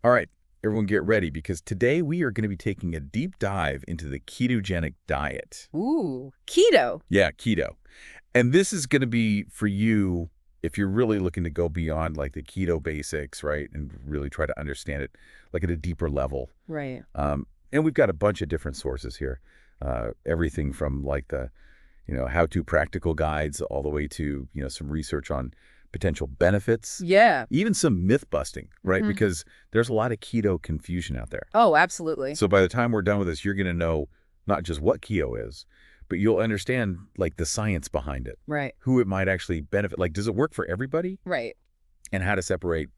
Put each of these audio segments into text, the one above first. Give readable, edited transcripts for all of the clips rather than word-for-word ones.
All right, everyone get ready because today we are going to be taking a deep dive into the ketogenic diet. Ooh, keto. Yeah, keto. And this is going to be for you if you're really looking to go beyond like the keto basics, right? And really try to understand it like at a deeper level. Right. And we've got a bunch of different sources here. Everything from like the, how-to practical guides all the way to, some research on potential benefits. Yeah. Even some myth busting, right? Because there's a lot of keto confusion out there. Oh, absolutely. So by the time we're done with this, you're going to know not just what keto is, but you'll understand like the science behind it, Right. who it might actually benefit. Like, does it work for everybody? Right. And how to separate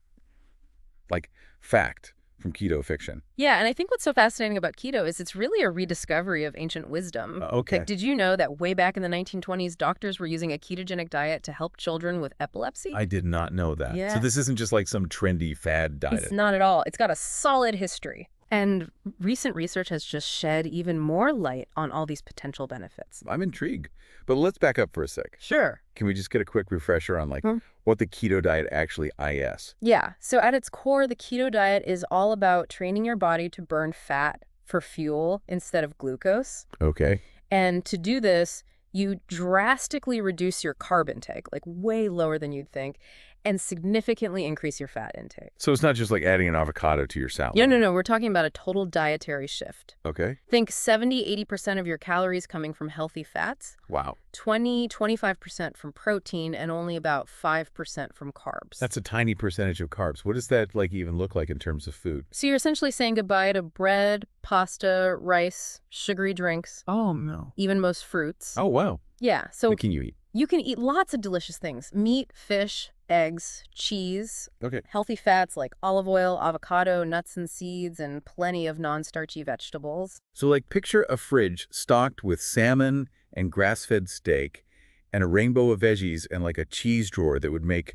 like fact from keto fiction. Yeah, and I think what's so fascinating about keto is it's really a rediscovery of ancient wisdom. Okay. Like, did you know that way back in the 1920s, doctors were using a ketogenic diet to help children with epilepsy? I did not know that. Yeah. So this isn't just like some trendy fad diet. It's not at all. It's got a solid history. And recent research has just shed even more light on all these potential benefits. I'm intrigued. But let's back up for a sec. Sure. Can we just get a quick refresher on like what the keto diet actually is? Yeah. So at its core, the keto diet is all about training your body to burn fat for fuel instead of glucose. Okay. And to do this, you drastically reduce your carb intake, like way lower than you'd think, and significantly increase your fat intake. So it's not just like adding an avocado to your salad. No. We're talking about a total dietary shift. Okay. Think 70–80% of your calories coming from healthy fats, Wow. 20–25% from protein, and only about 5% from carbs. That's a tiny percentage of carbs. What does that like even look like in terms of food? So you're essentially saying goodbye to bread, pasta, rice, sugary drinks, Oh, no. even most fruits. Oh, wow. Yeah, so What can you eat? you can eat lots of delicious things. Meat, fish, eggs, cheese, Okay. healthy fats like olive oil, avocado, nuts and seeds, and plenty of non-starchy vegetables. So like picture a fridge stocked with salmon and grass-fed steak and a rainbow of veggies and like a cheese drawer that would make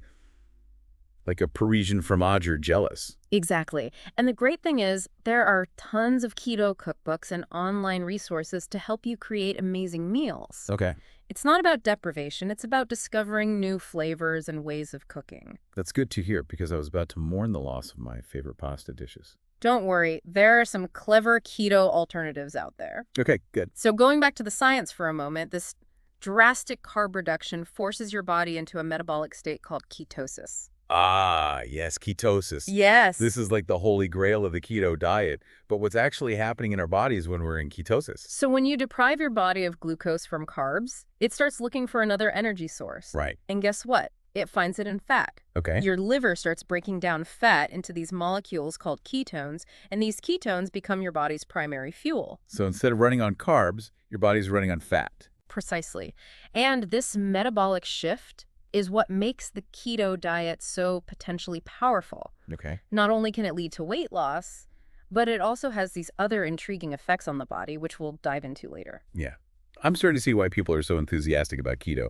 like a Parisian fromager jealous. Exactly. And the great thing is there are tons of keto cookbooks and online resources to help you create amazing meals. Okay. It's not about deprivation, it's about discovering new flavors and ways of cooking. That's good to hear because I was about to mourn the loss of my favorite pasta dishes. Don't worry, there are some clever keto alternatives out there. Okay, good. So going back to the science for a moment, this drastic carb reduction forces your body into a metabolic state called ketosis. Ah, yes, ketosis. Yes. This is like the holy grail of the keto diet. But what's actually happening in our bodies when we're in ketosis? So when you deprive your body of glucose from carbs, it starts looking for another energy source. Right. And guess what? It finds it in fat. Okay. Your liver starts breaking down fat into these molecules called ketones, and these ketones become your body's primary fuel. So instead of running on carbs, your body's running on fat. Precisely. And this metabolic shift is what makes the keto diet so potentially powerful. Okay. Not only can it lead to weight loss, but it also has these other intriguing effects on the body, which we'll dive into later. Yeah. I'm starting to see why people are so enthusiastic about keto.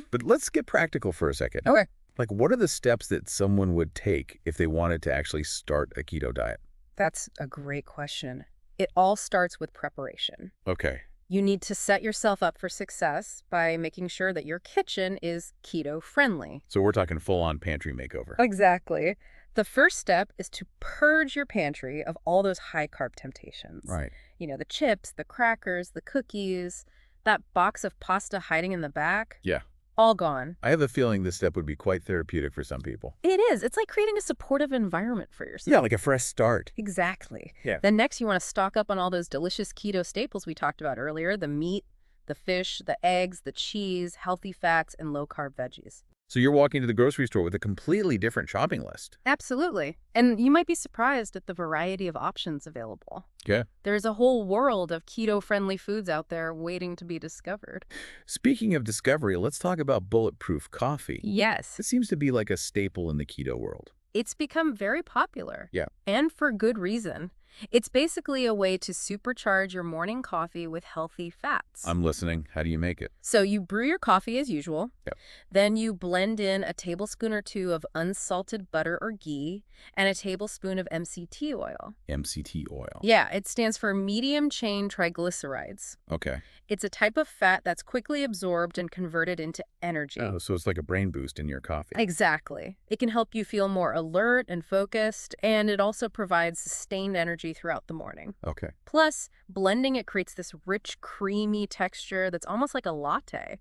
But let's get practical for a second. Okay. Like, what are the steps that someone would take if they wanted to actually start a keto diet? That's a great question. It all starts with preparation. Okay. You need to set yourself up for success by making sure that your kitchen is keto-friendly. So we're talking full-on pantry makeover. Exactly. The first step is to purge your pantry of all those high-carb temptations. Right. You know, the chips, the crackers, the cookies, that box of pasta hiding in the back. Yeah. All gone. I have a feeling this step would be quite therapeutic for some people. It is. It's like creating a supportive environment for yourself. Yeah, like a fresh start. Exactly. Yeah. Then next you want to stock up on all those delicious keto staples we talked about earlier, the meat, the fish, the eggs, the cheese, healthy fats, and low-carb veggies. So you're walking to the grocery store with a completely different shopping list. Absolutely. And you might be surprised at the variety of options available. Yeah. There's a whole world of keto-friendly foods out there waiting to be discovered. Speaking of discovery, let's talk about bulletproof coffee. Yes. It seems to be like a staple in the keto world. It's become very popular. Yeah. And for good reason. It's basically a way to supercharge your morning coffee with healthy fats. I'm listening. How do you make it? So you brew your coffee as usual. Yep. Then you blend in a tablespoon or two of unsalted butter or ghee and a tablespoon of MCT oil. MCT oil. Yeah, it stands for medium chain triglycerides. Okay. It's a type of fat that's quickly absorbed and converted into energy. Oh, so it's like a brain boost in your coffee. Exactly. It can help you feel more alert and focused, and it also provides sustained energy throughout the morning. Okay. Plus, blending it creates this rich, creamy texture that's almost like a latte.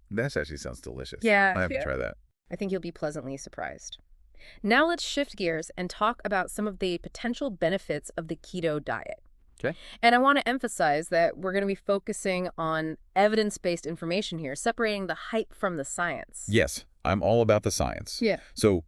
That actually sounds delicious. Yeah. I have to try that. I think you'll be pleasantly surprised. Now let's shift gears and talk about some of the potential benefits of the keto diet. Okay. And I want to emphasize that we're going to be focusing on evidence-based information here, separating the hype from the science. Yes, I'm all about the science. Yeah. So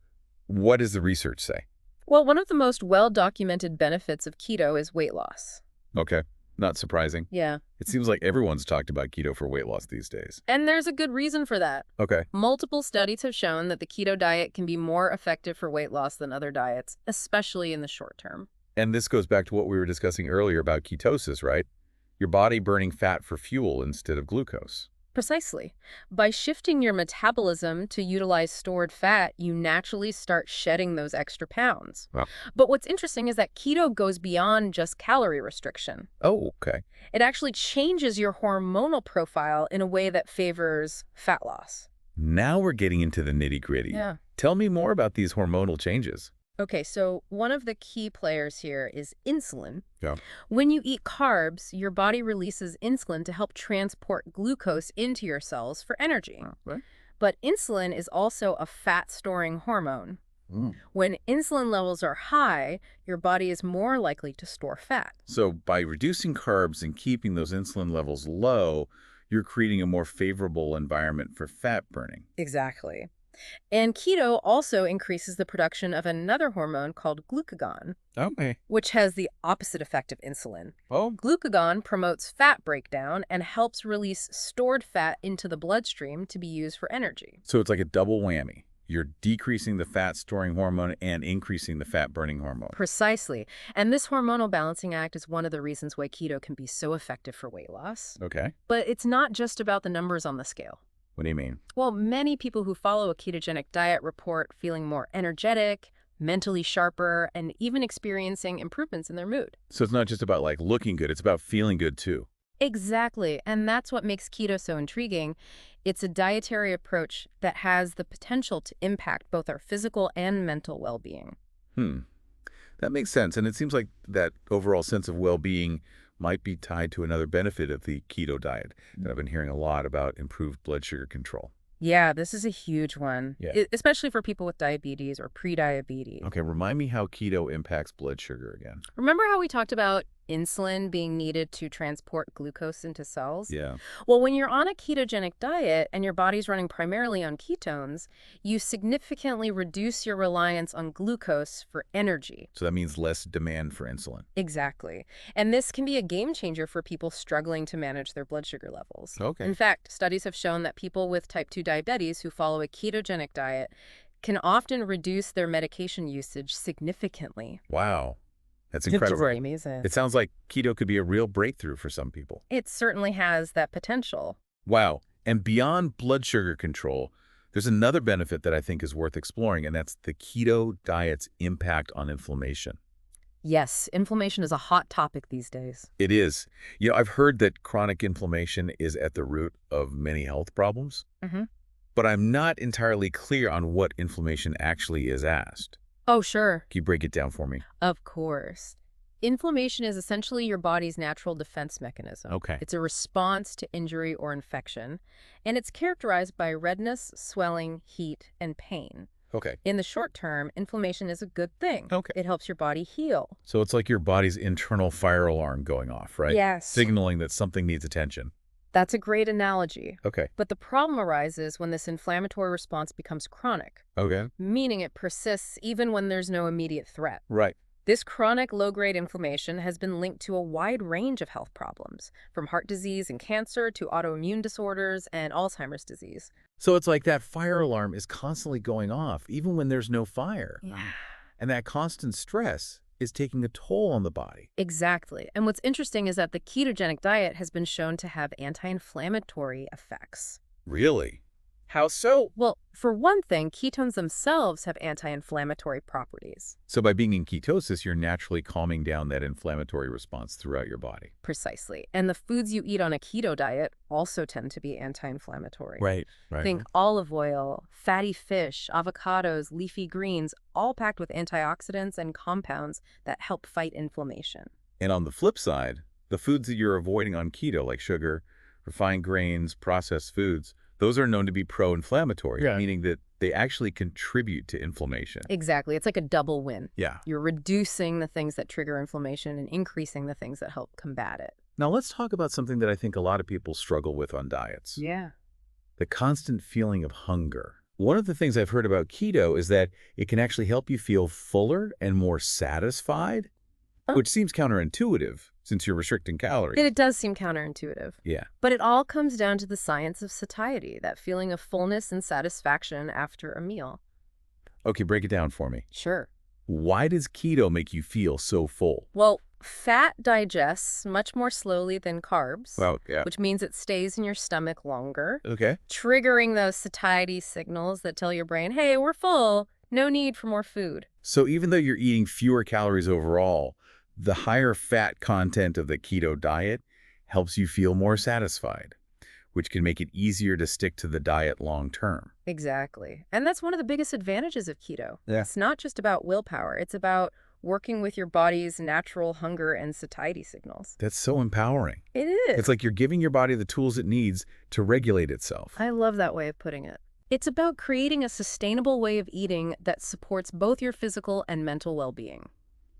what does the research say? Well, one of the most well-documented benefits of keto is weight loss. Okay. Not surprising. Yeah. It seems like everyone's talked about keto for weight loss these days. And there's a good reason for that. Okay. Multiple studies have shown that the keto diet can be more effective for weight loss than other diets, especially in the short term. And this goes back to what we were discussing earlier about ketosis, right? Your body burning fat for fuel instead of glucose. Precisely. By shifting your metabolism to utilize stored fat, you naturally start shedding those extra pounds. Wow. But what's interesting is that keto goes beyond just calorie restriction. Oh, okay. It actually changes your hormonal profile in a way that favors fat loss. Now we're getting into the nitty-gritty. Yeah. Tell me more about these hormonal changes. Okay, so one of the key players here is insulin. Yeah. When you eat carbs, your body releases insulin to help transport glucose into your cells for energy. Right. But insulin is also a fat-storing hormone. When insulin levels are high, your body is more likely to store fat. So by reducing carbs and keeping those insulin levels low, you're creating a more favorable environment for fat burning. Exactly. And keto also increases the production of another hormone called glucagon, Okay. which has the opposite effect of insulin. Oh, Glucagon promotes fat breakdown and helps release stored fat into the bloodstream to be used for energy. so it's like a double whammy. You're decreasing the fat-storing hormone and increasing the fat-burning hormone. Precisely. And this hormonal balancing act is one of the reasons why keto can be so effective for weight loss. Okay. But it's not just about the numbers on the scale. What do you mean? Well, many people who follow a ketogenic diet report feeling more energetic, mentally sharper, and even experiencing improvements in their mood. So it's not just about like looking good, it's about feeling good too. Exactly, and that's what makes keto so intriguing. It's a dietary approach that has the potential to impact both our physical and mental well-being. That makes sense. And it seems like that overall sense of well-being might be tied to another benefit of the keto diet that I've been hearing a lot about: improved blood sugar control. Yeah, this is a huge one, Yeah. especially for people with diabetes or prediabetes. Okay, remind me how keto impacts blood sugar again. Remember how we talked about insulin being needed to transport glucose into cells? Yeah. Well, when you're on a ketogenic diet and your body's running primarily on ketones, you significantly reduce your reliance on glucose for energy. So that means less demand for insulin. Exactly. And this can be a game changer for people struggling to manage their blood sugar levels. Okay. In fact, studies have shown that people with type 2 diabetes who follow a ketogenic diet can often reduce their medication usage significantly. Wow. That's incredible. It's amazing. It sounds like keto could be a real breakthrough for some people. It certainly has that potential. Wow. And beyond blood sugar control, there's another benefit that I think is worth exploring, and that's the keto diet's impact on inflammation. Yes, inflammation is a hot topic these days. It is. You know, I've heard that chronic inflammation is at the root of many health problems, but I'm not entirely clear on what inflammation actually is asked. Oh, sure. Can you break it down for me? Of course. Inflammation is essentially your body's natural defense mechanism. Okay. It's a response to injury or infection, and it's characterized by redness, swelling, heat, and pain. Okay. In the short term, inflammation is a good thing. Okay. It helps your body heal. So it's like your body's internal fire alarm going off, right? Yes. Signaling that something needs attention. That's a great analogy. Okay. But the problem arises when this inflammatory response becomes chronic, Okay. meaning it persists even when there's no immediate threat. Right. This chronic low-grade inflammation has been linked to a wide range of health problems, from heart disease and cancer to autoimmune disorders and Alzheimer's disease. So it's like that fire alarm is constantly going off, even when there's no fire. Yeah. And that constant stress, is taking a toll on the body. Exactly. And what's interesting is that the ketogenic diet has been shown to have anti-inflammatory effects. Really? How so? Well, for one thing, ketones themselves have anti-inflammatory properties. So by being in ketosis, you're naturally calming down that inflammatory response throughout your body. Precisely. And the foods you eat on a keto diet also tend to be anti-inflammatory. Right. Think olive oil, fatty fish, avocados, leafy greens, all packed with antioxidants and compounds that help fight inflammation. And on the flip side, the foods that you're avoiding on keto, like sugar, refined grains, processed foods, those are known to be pro-inflammatory, meaning that they actually contribute to inflammation. Exactly. It's like a double win. Yeah. You're reducing the things that trigger inflammation and increasing the things that help combat it. Now let's talk about something that I think a lot of people struggle with on diets. Yeah. The constant feeling of hunger. One of the things I've heard about keto is that it can actually help you feel fuller and more satisfied, which seems counterintuitive since you're restricting calories. It does seem counterintuitive. Yeah. But it all comes down to the science of satiety, that feeling of fullness and satisfaction after a meal. Okay, break it down for me. Sure. Why does keto make you feel so full? Well, fat digests much more slowly than carbs, Well, yeah. which means it stays in your stomach longer, Okay. triggering those satiety signals that tell your brain, hey, we're full, no need for more food. So even though you're eating fewer calories overall, the higher fat content of the keto diet helps you feel more satisfied, which can make it easier to stick to the diet long term. Exactly. And that's one of the biggest advantages of keto. Yeah. It's not just about willpower. It's about working with your body's natural hunger and satiety signals. That's so empowering. It is. It's like you're giving your body the tools it needs to regulate itself. I love that way of putting it. It's about creating a sustainable way of eating that supports both your physical and mental well-being.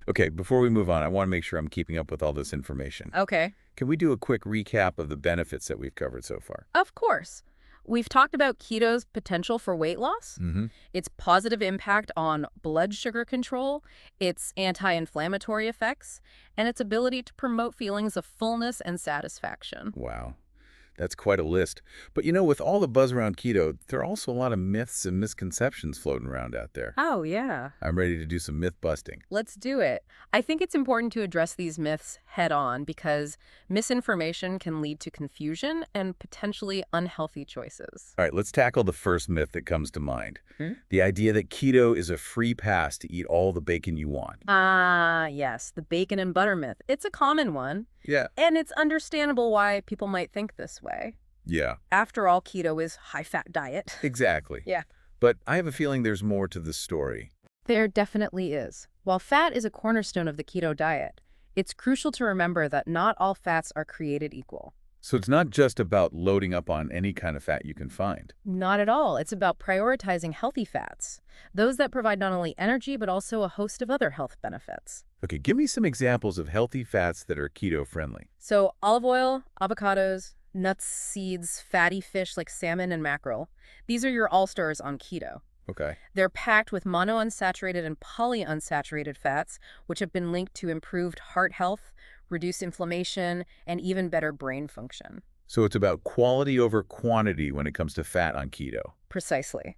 Okay, before we move on, I want to make sure I'm keeping up with all this information. Okay. Can we do a quick recap of the benefits that we've covered so far? Of course. We've talked about keto's potential for weight loss, its positive impact on blood sugar control, its anti-inflammatory effects, and its ability to promote feelings of fullness and satisfaction. Wow. That's quite a list. But you know, with all the buzz around keto, there are also a lot of myths and misconceptions floating around out there. Oh, yeah. I'm ready to do some myth busting. Let's do it. I think it's important to address these myths head on because misinformation can lead to confusion and potentially unhealthy choices. All right, let's tackle the first myth that comes to mind. The idea that keto is a free pass to eat all the bacon you want. Ah, yes, the bacon and butter myth. It's a common one. Yeah. And it's understandable why people might think this way. Yeah. After all, keto is high-fat diet. Exactly. Yeah. But I have a feeling there's more to the story. There definitely is. While fat is a cornerstone of the keto diet, it's crucial to remember that not all fats are created equal. So it's not just about loading up on any kind of fat you can find. Not at all. It's about prioritizing healthy fats, those that provide not only energy but also a host of other health benefits. Okay, give me some examples of healthy fats that are keto-friendly. So olive oil, avocados, nuts, seeds, fatty fish like salmon and mackerel. These are your all-stars on keto. Okay. They're packed with monounsaturated and polyunsaturated fats, which have been linked to improved heart health, reduced inflammation, and even better brain function. So it's about quality over quantity when it comes to fat on keto. Precisely.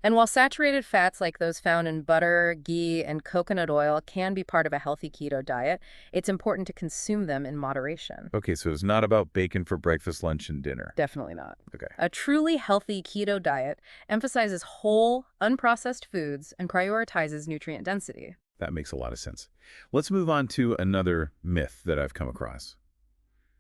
And while saturated fats like those found in butter, ghee, and coconut oil can be part of a healthy keto diet, it's important to consume them in moderation. Okay, so it's not about bacon for breakfast, lunch, and dinner. Definitely not. Okay. A truly healthy keto diet emphasizes whole, unprocessed foods and prioritizes nutrient density. That makes a lot of sense. Let's move on to another myth that I've come across.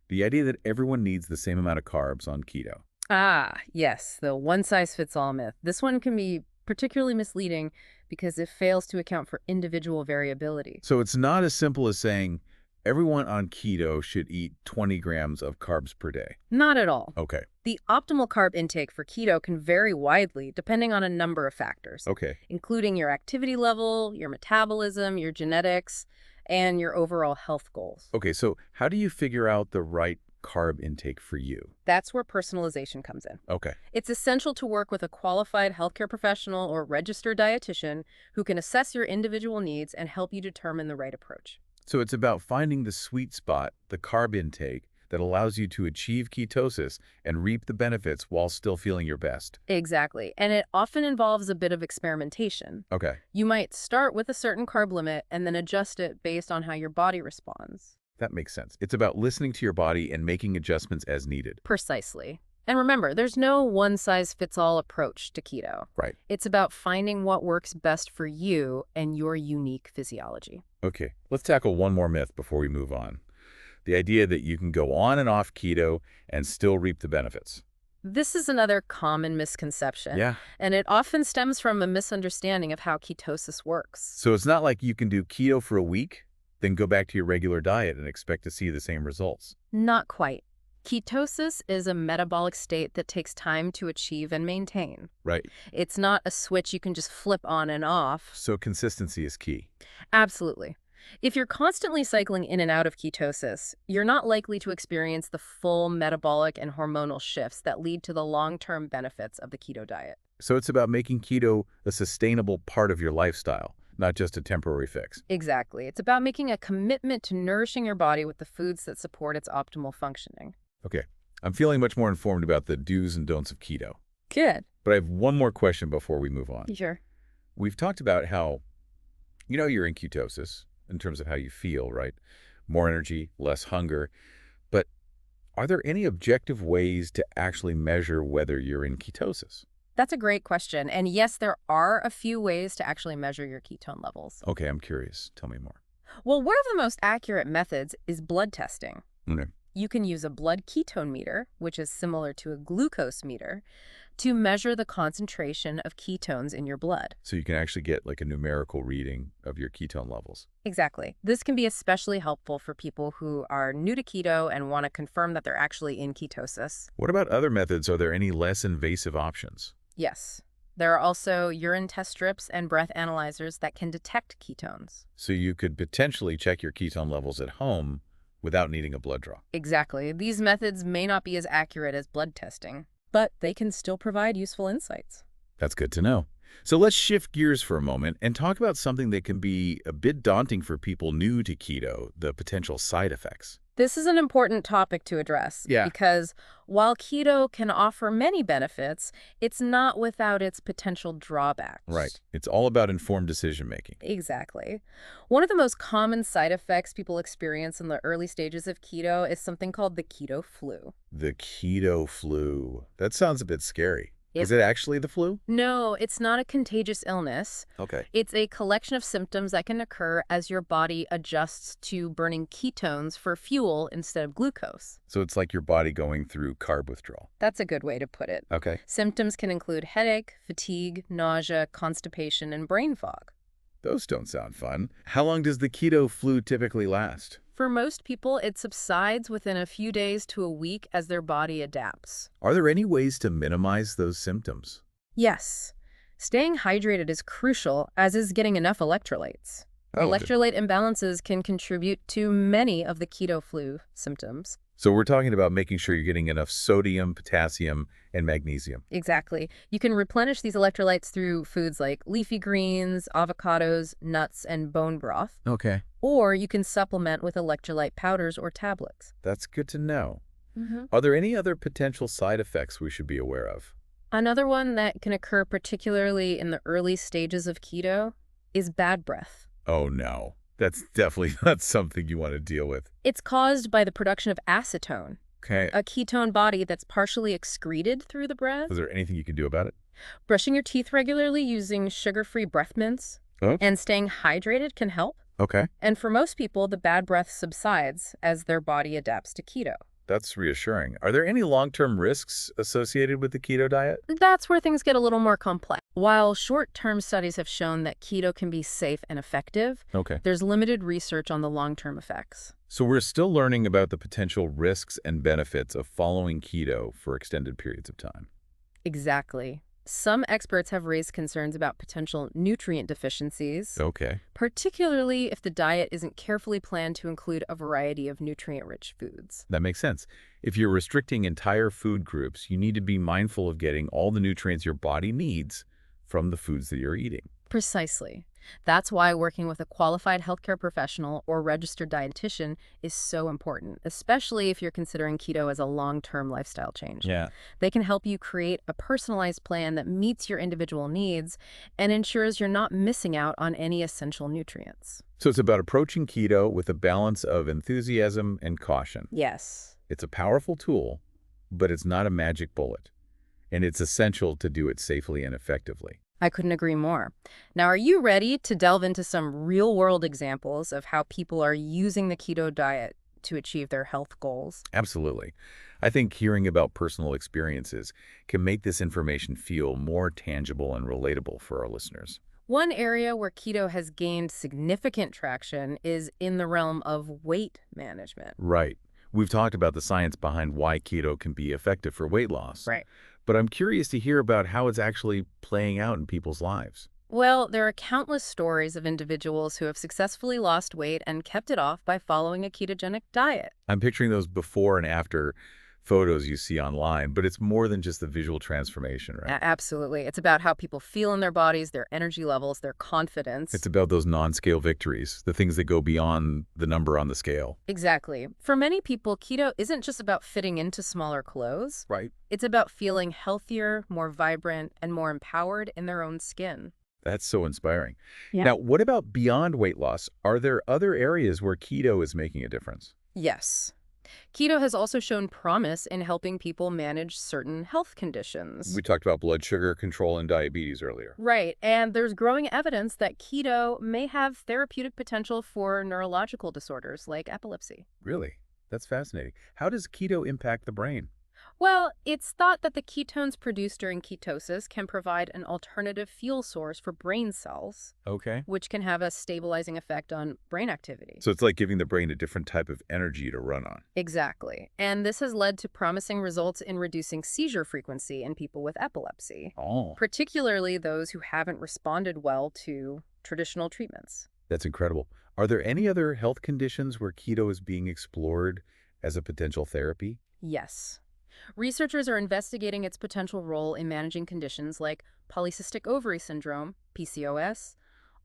The idea that everyone needs the same amount of carbs on keto. Ah, yes, the one-size-fits-all myth. This one can be particularly misleading because it fails to account for individual variability. So it's not as simple as saying everyone on keto should eat 20 grams of carbs per day. Not at all. Okay. The optimal carb intake for keto can vary widely depending on a number of factors, Okay. including your activity level, your metabolism, your genetics, and your overall health goals. Okay, so how do you figure out the right carb intake for you? That's where personalization comes in. Okay. It's essential to work with a qualified healthcare professional or registered dietitian who can assess your individual needs and help you determine the right approach. So it's about finding the sweet spot, the carb intake, that allows you to achieve ketosis and reap the benefits while still feeling your best. Exactly. And it often involves a bit of experimentation. Okay, You might start with a certain carb limit and then adjust it based on how your body responds. that makes sense. It's about listening to your body and making adjustments as needed. Precisely. And remember, there's no one-size-fits-all approach to keto. Right. It's about finding what works best for you and your unique physiology. Okay, let's tackle one more myth before we move on. The idea that you can go on and off keto and still reap the benefits. This is another common misconception. Yeah. And it often stems from a misunderstanding of how ketosis works. So it's not like you can do keto for a week, then go back to your regular diet and expect to see the same results. Not quite. Ketosis is a metabolic state that takes time to achieve and maintain. Right. It's not a switch you can just flip on and off. So consistency is key. Absolutely. If you're constantly cycling in and out of ketosis, you're not likely to experience the full metabolic and hormonal shifts that lead to the long-term benefits of the keto diet. So it's about making keto a sustainable part of your lifestyle, not just a temporary fix. Exactly. It's about making a commitment to nourishing your body with the foods that support its optimal functioning. Okay, I'm feeling much more informed about the do's and don'ts of keto. Good. But I have one more question before we move on. Sure. We've talked about how, you're in ketosis in terms of how you feel, right? More energy, less hunger. But are there any objective ways to actually measure whether you're in ketosis? That's a great question. And yes, there are a few ways to actually measure your ketone levels. Okay, I'm curious. Tell me more. Well, one of the most accurate methods is blood testing. Okay. You can use a blood ketone meter, which is similar to a glucose meter, to measure the concentration of ketones in your blood. So you can actually get like a numerical reading of your ketone levels. Exactly. This can be especially helpful for people who are new to keto and want to confirm that they're actually in ketosis. What about other methods? Are there any less invasive options? Yes. There are also urine test strips and breath analyzers that can detect ketones. So you could potentially check your ketone levels at home without needing a blood draw. Exactly. These methods may not be as accurate as blood testing, but they can still provide useful insights. That's good to know. So let's shift gears for a moment and talk about something that can be a bit daunting for people new to keto, the potential side effects. This is an important topic to address because while keto can offer many benefits, it's not without its potential drawbacks. Right. It's all about informed decision-making. Exactly. One of the most common side effects people experience in the early stages of keto is something called the keto flu. The keto flu. That sounds a bit scary. Yep. Is it actually the flu? No, it's not a contagious illness. Okay. It's a collection of symptoms that can occur as your body adjusts to burning ketones for fuel instead of glucose. So it's like your body going through carb withdrawal. That's a good way to put it. Okay. Symptoms can include headache, fatigue, nausea, constipation, and brain fog. Those don't sound fun. How long does the keto flu typically last? For most people, it subsides within a few days to a week as their body adapts. Are there any ways to minimize those symptoms? Yes. Staying hydrated is crucial, as is getting enough electrolytes. Oh, Electrolyte imbalances can contribute to many of the keto flu symptoms. So we're talking about making sure you're getting enough sodium, potassium, and magnesium. Exactly. You can replenish these electrolytes through foods like leafy greens, avocados, nuts, and bone broth. Okay. Or you can supplement with electrolyte powders or tablets. That's good to know. Are there any other potential side effects we should be aware of? Another one that can occur particularly in the early stages of keto is bad breath. Oh, no. That's definitely not something you want to deal with. It's caused by the production of acetone, Okay. a ketone body that's partially excreted through the breath. Is there anything you can do about it? Brushing your teeth regularly using sugar-free breath mints and staying hydrated can help. Okay. And for most people, the bad breath subsides as their body adapts to keto. That's reassuring. Are there any long-term risks associated with the keto diet? That's where things get a little more complex. While short-term studies have shown that keto can be safe and effective, Okay. there's limited research on the long-term effects. So we're still learning about the potential risks and benefits of following keto for extended periods of time. Exactly. Some experts have raised concerns about potential nutrient deficiencies, Okay. particularly if the diet isn't carefully planned to include a variety of nutrient-rich foods. That makes sense. If you're restricting entire food groups, you need to be mindful of getting all the nutrients your body needs from the foods that you're eating. Precisely. That's why working with a qualified healthcare professional or registered dietitian is so important, especially if you're considering keto as a long-term lifestyle change. Yeah. They can help you create a personalized plan that meets your individual needs and ensures you're not missing out on any essential nutrients. So it's about approaching keto with a balance of enthusiasm and caution. Yes. It's a powerful tool, but it's not a magic bullet, and it's essential to do it safely and effectively. I couldn't agree more. Now, are you ready to delve into some real-world examples of how people are using the keto diet to achieve their health goals? Absolutely. I think hearing about personal experiences can make this information feel more tangible and relatable for our listeners. One area where keto has gained significant traction is in the realm of weight management. Right. We've talked about the science behind why keto can be effective for weight loss. Right. But I'm curious to hear about how it's actually playing out in people's lives. Well, there are countless stories of individuals who have successfully lost weight and kept it off by following a ketogenic diet. I'm picturing those before and after photos you see online, but it's more than just the visual transformation, right? Absolutely. It's about how people feel in their bodies, their energy levels, their confidence. It's about those non-scale victories, the things that go beyond the number on the scale. Exactly. For many people, keto isn't just about fitting into smaller clothes. Right. It's about feeling healthier, more vibrant, and more empowered in their own skin. That's so inspiring. Yeah. Now, what about beyond weight loss? Are there other areas where keto is making a difference? Yes. Keto has also shown promise in helping people manage certain health conditions. We talked about blood sugar control and diabetes earlier. Right, and there's growing evidence that keto may have therapeutic potential for neurological disorders like epilepsy. Really? That's fascinating. How does keto impact the brain? Well, it's thought that the ketones produced during ketosis can provide an alternative fuel source for brain cells, Okay. which can have a stabilizing effect on brain activity. So it's like giving the brain a different type of energy to run on. Exactly. And this has led to promising results in reducing seizure frequency in people with epilepsy, Oh, particularly those who haven't responded well to traditional treatments. that's incredible. Are there any other health conditions where keto is being explored as a potential therapy? Yes. Researchers are investigating its potential role in managing conditions like polycystic ovary syndrome, PCOS,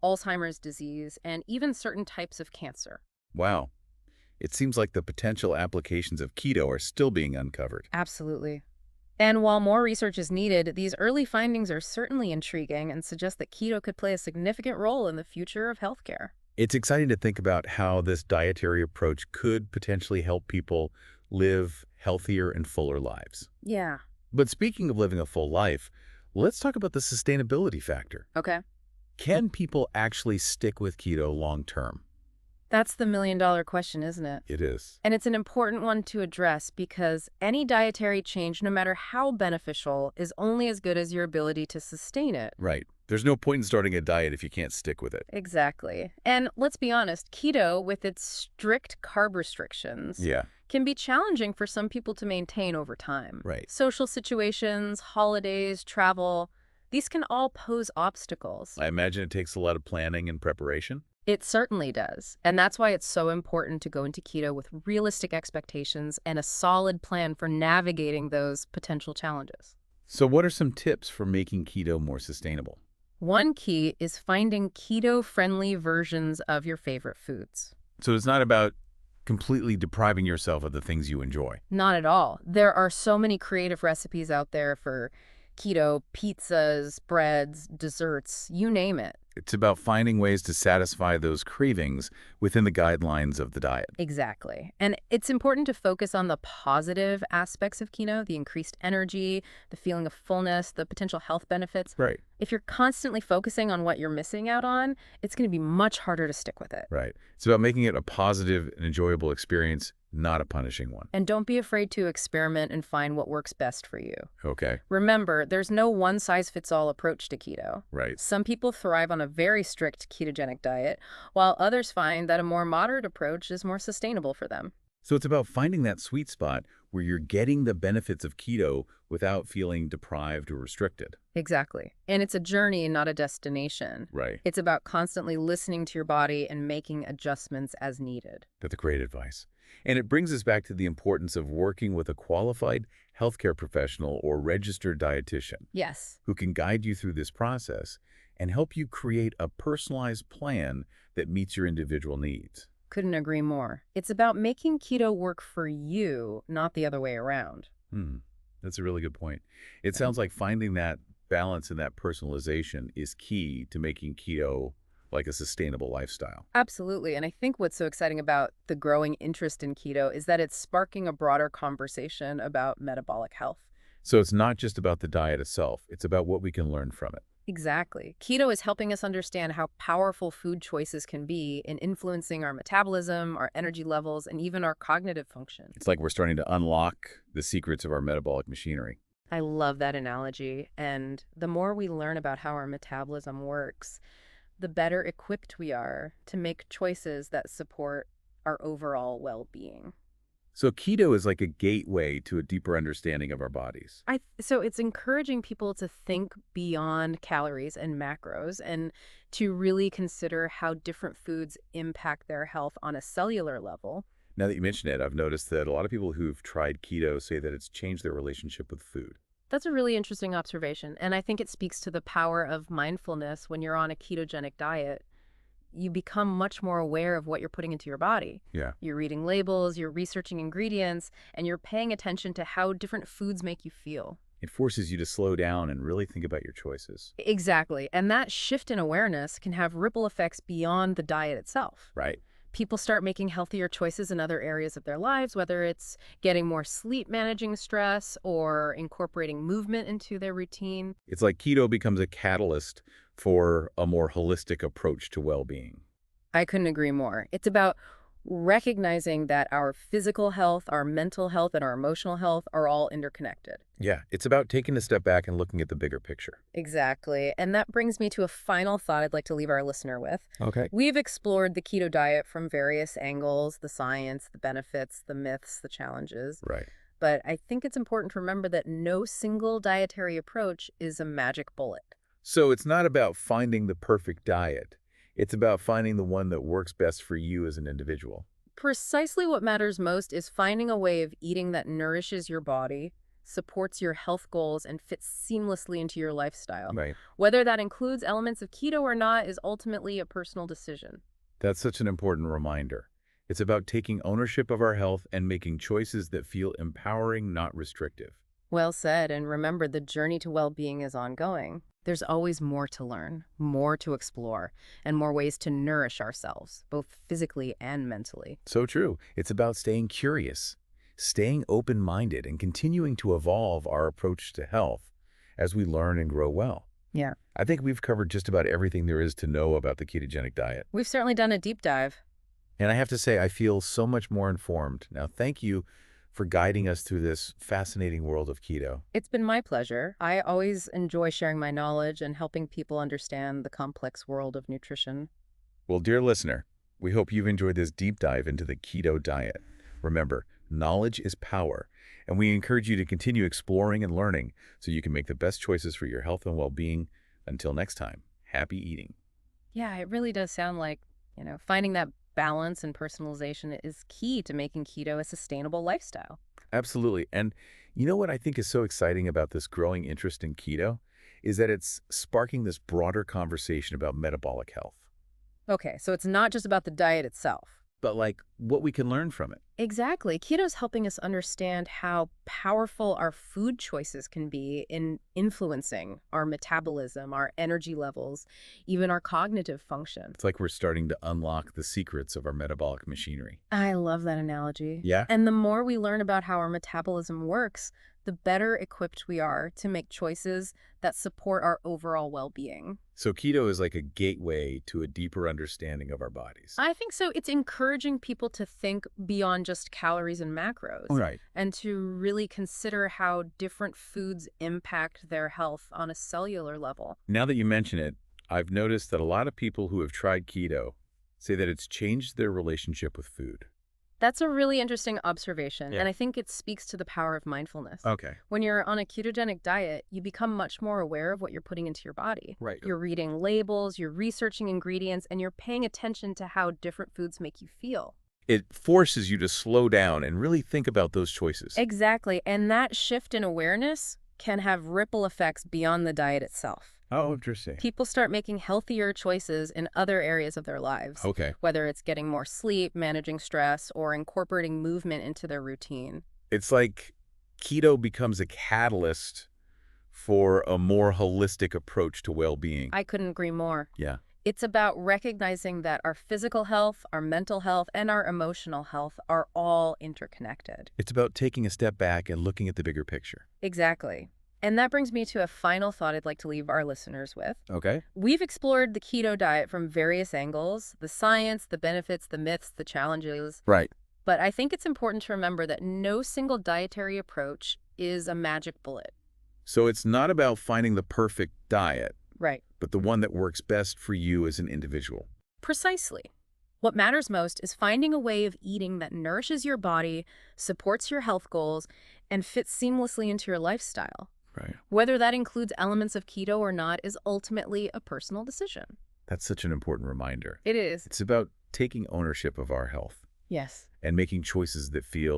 Alzheimer's disease, and even certain types of cancer. Wow. It seems like the potential applications of keto are still being uncovered. Absolutely. And while more research is needed, these early findings are certainly intriguing and suggest that keto could play a significant role in the future of healthcare. It's exciting to think about how this dietary approach could potentially help people live healthier and fuller lives. Yeah. But speaking of living a full life, let's talk about the sustainability factor. Okay. Can people actually stick with keto long term? That's the million-dollar question, isn't it? It is. And it's an important one to address because any dietary change, no matter how beneficial, is only as good as your ability to sustain it. Right. There's no point in starting a diet if you can't stick with it. Exactly. And let's be honest, keto, with its strict carb restrictions, Yeah. can be challenging for some people to maintain over time. Right. Social situations, holidays, travel, these can all pose obstacles. I imagine it takes a lot of planning and preparation. It certainly does. And that's why it's so important to go into keto with realistic expectations and a solid plan for navigating those potential challenges. So what are some tips for making keto more sustainable? One key is finding keto-friendly versions of your favorite foods. So it's not about completely depriving yourself of the things you enjoy. Not at all. There are so many creative recipes out there for keto pizzas, breads, desserts, you name it. It's about finding ways to satisfy those cravings within the guidelines of the diet. Exactly. And it's important to focus on the positive aspects of keto, the increased energy, the feeling of fullness, the potential health benefits. Right. If you're constantly focusing on what you're missing out on, it's going to be much harder to stick with it. Right. It's about making it a positive and enjoyable experience, not a punishing one. And don't be afraid to experiment and find what works best for you. Okay. Remember, there's no one-size-fits-all approach to keto. Right. Some people thrive on a very strict ketogenic diet, while others find that a more moderate approach is more sustainable for them. So it's about finding that sweet spot where you're getting the benefits of keto without feeling deprived or restricted. Exactly. And it's a journey, not a destination. Right. It's about constantly listening to your body and making adjustments as needed. That's great advice. And it brings us back to the importance of working with a qualified healthcare professional or registered dietitian Yes. who can guide you through this process and help you create a personalized plan that meets your individual needs. Couldn't agree more. It's about making keto work for you, not the other way around. Hmm. That's a really good point. It sounds like finding that balance and that personalization is key to making keto like a sustainable lifestyle. Absolutely. And I think what's so exciting about the growing interest in keto is that it's sparking a broader conversation about metabolic health. So it's not just about the diet itself, it's about what we can learn from it. Exactly. Keto is helping us understand how powerful food choices can be in influencing our metabolism, our energy levels, and even our cognitive function. It's like we're starting to unlock the secrets of our metabolic machinery. I love that analogy. And the more we learn about how our metabolism works, the better equipped we are to make choices that support our overall well-being. So keto is like a gateway to a deeper understanding of our bodies. So it's encouraging people to think beyond calories and macros and to really consider how different foods impact their health on a cellular level. Now that you mention it, I've noticed that a lot of people who've tried keto say that it's changed their relationship with food. That's a really interesting observation, and I think it speaks to the power of mindfulness. When you're on a ketogenic diet, you become much more aware of what you're putting into your body. Yeah. You're reading labels, you're researching ingredients, and you're paying attention to how different foods make you feel. It forces you to slow down and really think about your choices. Exactly. And that shift in awareness can have ripple effects beyond the diet itself. Right. People start making healthier choices in other areas of their lives, whether it's getting more sleep, managing stress, or incorporating movement into their routine. It's like keto becomes a catalyst for a more holistic approach to well-being. I couldn't agree more. It's about recognizing that our physical health, our mental health, and our emotional health are all interconnected. Yeah, it's about taking a step back and looking at the bigger picture. Exactly. And that brings me to a final thought I'd like to leave our listener with. Okay. We've explored the keto diet from various angles, the science, the benefits, the myths, the challenges. Right. But I think it's important to remember that no single dietary approach is a magic bullet. So it's not about finding the perfect diet. It's about finding the one that works best for you as an individual. Precisely what matters most is finding a way of eating that nourishes your body, supports your health goals, and fits seamlessly into your lifestyle. Right. Whether that includes elements of keto or not is ultimately a personal decision. That's such an important reminder. It's about taking ownership of our health and making choices that feel empowering, not restrictive. Well said, and remember, the journey to well-being is ongoing. There's always more to learn, more to explore, and more ways to nourish ourselves, both physically and mentally. So true. It's about staying curious, staying open-minded, and continuing to evolve our approach to health as we learn and grow well. Yeah. I think we've covered just about everything there is to know about the ketogenic diet. We've certainly done a deep dive. And I have to say, I feel so much more informed. Now, thank you for guiding us through this fascinating world of keto. It's been my pleasure. I always enjoy sharing my knowledge and helping people understand the complex world of nutrition. Well, dear listener, we hope you've enjoyed this deep dive into the keto diet. Remember, knowledge is power, and we encourage you to continue exploring and learning so you can make the best choices for your health and well-being. Until next time, happy eating. Yeah, it really does sound like, finding that balance and personalization is key to making keto a sustainable lifestyle. Absolutely. And you know what I think is so exciting about this growing interest in keto is that it's sparking this broader conversation about metabolic health, Okay, so it's not just about the diet itself. but like what we can learn from it. Exactly. Keto's helping us understand how powerful our food choices can be in influencing our metabolism, our energy levels, even our cognitive function. It's like we're starting to unlock the secrets of our metabolic machinery. I love that analogy. Yeah? And the more we learn about how our metabolism works, the better equipped we are to make choices that support our overall well-being. So keto is like a gateway to a deeper understanding of our bodies. I think so. It's encouraging people to think beyond just calories and macros. Right. And to really consider how different foods impact their health on a cellular level. Now that you mention it, I've noticed that a lot of people who have tried keto say that it's changed their relationship with food. That's a really interesting observation, Yeah. and I think it speaks to the power of mindfulness. Okay. When you're on a ketogenic diet, you become much more aware of what you're putting into your body. Right. You're reading labels, you're researching ingredients, and you're paying attention to how different foods make you feel. It forces you to slow down and really think about those choices. Exactly, and that shift in awareness can have ripple effects beyond the diet itself. Oh, interesting. People start making healthier choices in other areas of their lives, Okay. whether it's getting more sleep, managing stress, or incorporating movement into their routine. It's like keto becomes a catalyst for a more holistic approach to well-being. I couldn't agree more. Yeah. It's about recognizing that our physical health, our mental health, and our emotional health are all interconnected. It's about taking a step back and looking at the bigger picture. Exactly. And that brings me to a final thought I'd like to leave our listeners with. Okay. We've explored the keto diet from various angles, the science, the benefits, the myths, the challenges. Right. But I think it's important to remember that no single dietary approach is a magic bullet. So it's not about finding the perfect diet, Right. but the one that works best for you as an individual. Precisely. What matters most is finding a way of eating that nourishes your body, supports your health goals, and fits seamlessly into your lifestyle. Right. Whether that includes elements of keto or not is ultimately a personal decision. That's such an important reminder. It is. It's about taking ownership of our health Yes. and making choices that feel